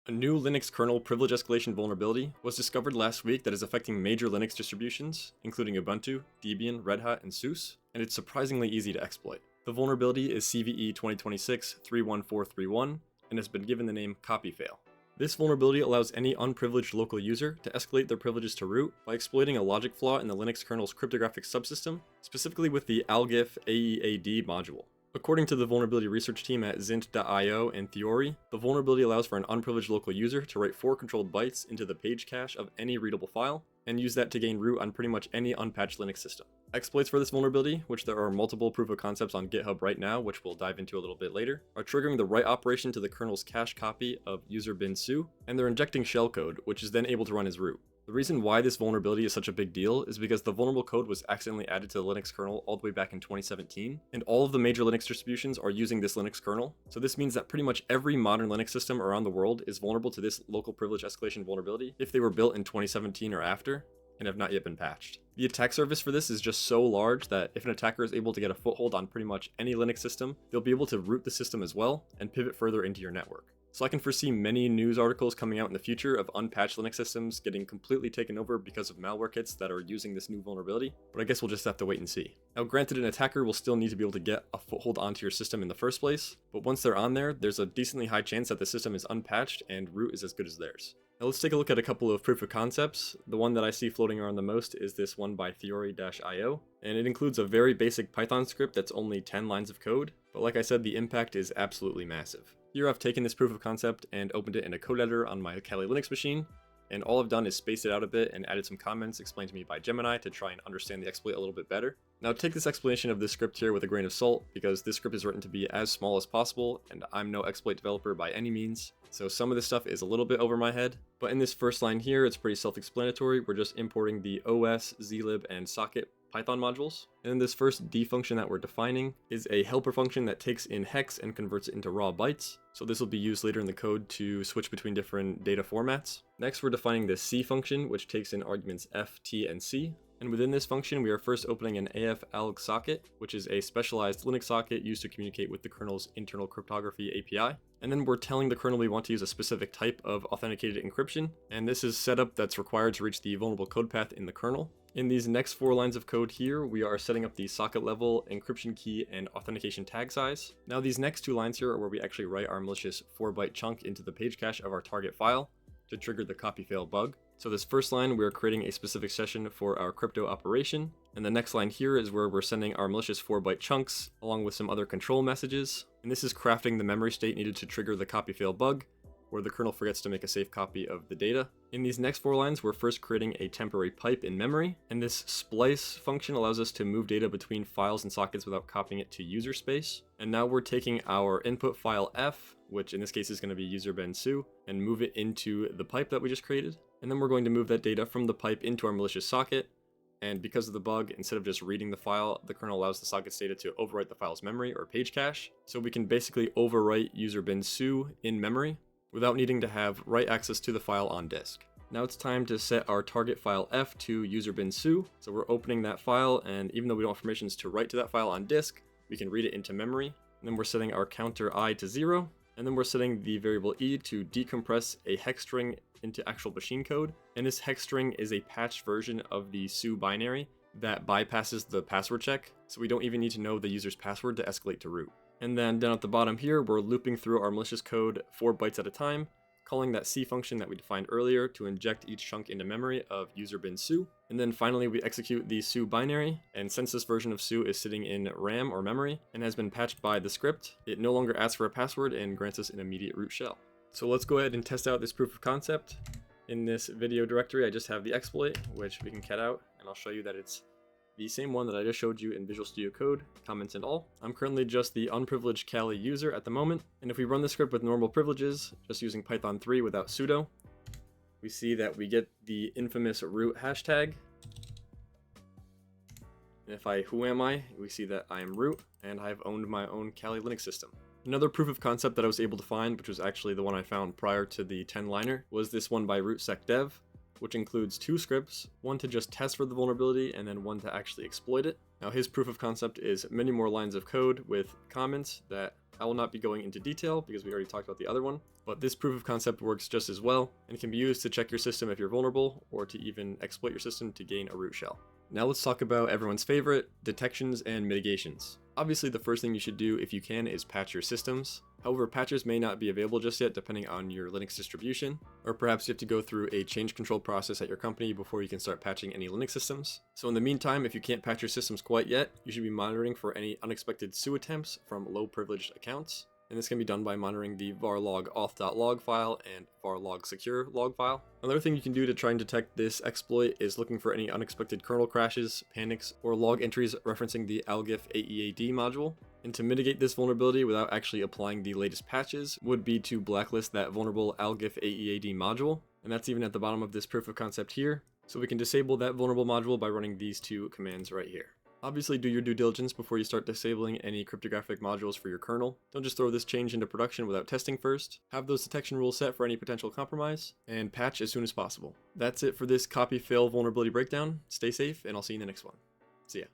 A new Linux kernel privilege escalation vulnerability was discovered last week that is affecting major Linux distributions, including Ubuntu, Debian, RedHat, and SUSE, and it's surprisingly easy to exploit. The vulnerability is CVE-2026-31431 and has been given the name CopyFail. This vulnerability allows any unprivileged local user to escalate their privileges to root by exploiting a logic flaw in the Linux kernel's cryptographic subsystem, specifically with the algif AEAD module. According to the vulnerability research team at Zint.io and Theory, the vulnerability allows for an unprivileged local user to write 4 controlled bytes into the page cache of any readable file, and use that to gain root on pretty much any unpatched Linux system. Exploits for this vulnerability, which there are multiple proof of concepts on GitHub right now, which we'll dive into a little bit later, are triggering the write operation to the kernel's cache copy of user bin su, and they're injecting shellcode, which is then able to run as root. The reason why this vulnerability is such a big deal is because the vulnerable code was accidentally added to the Linux kernel all the way back in 2017, and all of the major Linux distributions are using this Linux kernel, so this means that pretty much every modern Linux system around the world is vulnerable to this local privilege escalation vulnerability if they were built in 2017 or after, and have not yet been patched. The attack surface for this is just so large that if an attacker is able to get a foothold on pretty much any Linux system, they'll be able to root the system as well, and pivot further into your network. So I can foresee many news articles coming out in the future of unpatched Linux systems getting completely taken over because of malware kits that are using this new vulnerability, but I guess we'll just have to wait and see. Now granted, an attacker will still need to be able to get a foothold onto your system in the first place, but once they're on there, there's a decently high chance that the system is unpatched and root is as good as theirs. Now let's take a look at a couple of proof of concepts. The one that I see floating around the most is this one by Theory-io, and it includes a very basic Python script that's only 10 lines of code, but like I said, the impact is absolutely massive. Here I've taken this proof of concept and opened it in a code editor on my Kali Linux machine, and all I've done is spaced it out a bit and added some comments explained to me by Gemini to try and understand the exploit a little bit better. Now take this explanation of this script here with a grain of salt, because this script is written to be as small as possible, and I'm no exploit developer by any means, so some of this stuff is a little bit over my head. But in this first line here, it's pretty self-explanatory. We're just importing the OS, zlib, and socket Python modules. And then this first D function that we're defining is a helper function that takes in hex and converts it into raw bytes. So this will be used later in the code to switch between different data formats. Next, we're defining the C function, which takes in arguments F, T, and C. And within this function, we are first opening an AF-alg socket, which is a specialized Linux socket used to communicate with the kernel's internal cryptography API. And then we're telling the kernel we want to use a specific type of authenticated encryption, and this is setup that's required to reach the vulnerable code path in the kernel. In these next 4 lines of code here, we are setting up the socket level, encryption key, and authentication tag size. Now these next 2 lines here are where we actually write our malicious 4-byte chunk into the page cache of our target file to trigger the CopyFail bug. So this first line, we're creating a specific session for our crypto operation, and the next line here is where we're sending our malicious 4-byte chunks along with some other control messages, and this is crafting the memory state needed to trigger the CopyFail bug, where the kernel forgets to make a safe copy of the data. In these next 4 lines, we're first creating a temporary pipe in memory, and this splice function allows us to move data between files and sockets without copying it to user space. And now we're taking our input file F, which in this case is going to be user bin su, and move it into the pipe that we just created. And then we're going to move that data from the pipe into our malicious socket. And because of the bug, instead of just reading the file, the kernel allows the socket's data to overwrite the file's memory or page cache. So we can basically overwrite user bin su in memory without needing to have write access to the file on disk. Now it's time to set our target file F to user bin su. So we're opening that file, and even though we don't have permissions to write to that file on disk, we can read it into memory. And then we're setting our counter I to 0, and then we're setting the variable E to decompress a hex string into actual machine code. And this hex string is a patched version of the su binary that bypasses the password check, so we don't even need to know the user's password to escalate to root. And then down at the bottom here, we're looping through our malicious code 4 bytes at a time, calling that C function that we defined earlier to inject each chunk into memory of user bin su. And then finally, we execute the su binary, and since this version of su is sitting in RAM or memory and has been patched by the script, it no longer asks for a password and grants us an immediate root shell. So let's go ahead and test out this proof of concept. In this video directory, I just have the exploit, which we can cat out, and I'll show you that it's the same one that I just showed you in Visual Studio Code, comments and all. I'm currently just the unprivileged Kali user at the moment, and if we run the script with normal privileges, just using Python 3 without sudo, we see that we get the infamous root hashtag. And if I who am I, we see that I am root, and I've owned my own Kali Linux system. Another proof of concept that I was able to find, which was actually the one I found prior to the 10-liner, was this one by rootsecdev. which includes 2 scripts, one to just test for the vulnerability and then one to actually exploit it. Now his proof of concept is many more lines of code with comments that I will not be going into detail because we already talked about the other one, but this proof of concept works just as well and can be used to check your system if you're vulnerable or to even exploit your system to gain a root shell. Now let's talk about everyone's favorite, detections and mitigations. Obviously the first thing you should do if you can is patch your systems. However, patches may not be available just yet depending on your Linux distribution, or perhaps you have to go through a change control process at your company before you can start patching any Linux systems. So in the meantime, if you can't patch your systems quite yet, you should be monitoring for any unexpected SUSE attempts from low privileged accounts. And this can be done by monitoring the varlog auth.log file and varlog secure log file. Another thing you can do to try and detect this exploit is looking for any unexpected kernel crashes, panics, or log entries referencing the algif AEAD module. And to mitigate this vulnerability without actually applying the latest patches would be to blacklist that vulnerable algif AEAD module. And that's even at the bottom of this proof of concept here. So we can disable that vulnerable module by running these 2 commands right here. Obviously do your due diligence before you start disabling any cryptographic modules for your kernel. Don't just throw this change into production without testing first. Have those detection rules set for any potential compromise, and patch as soon as possible. That's it for this CopyFail vulnerability breakdown. Stay safe, and I'll see you in the next one. See ya.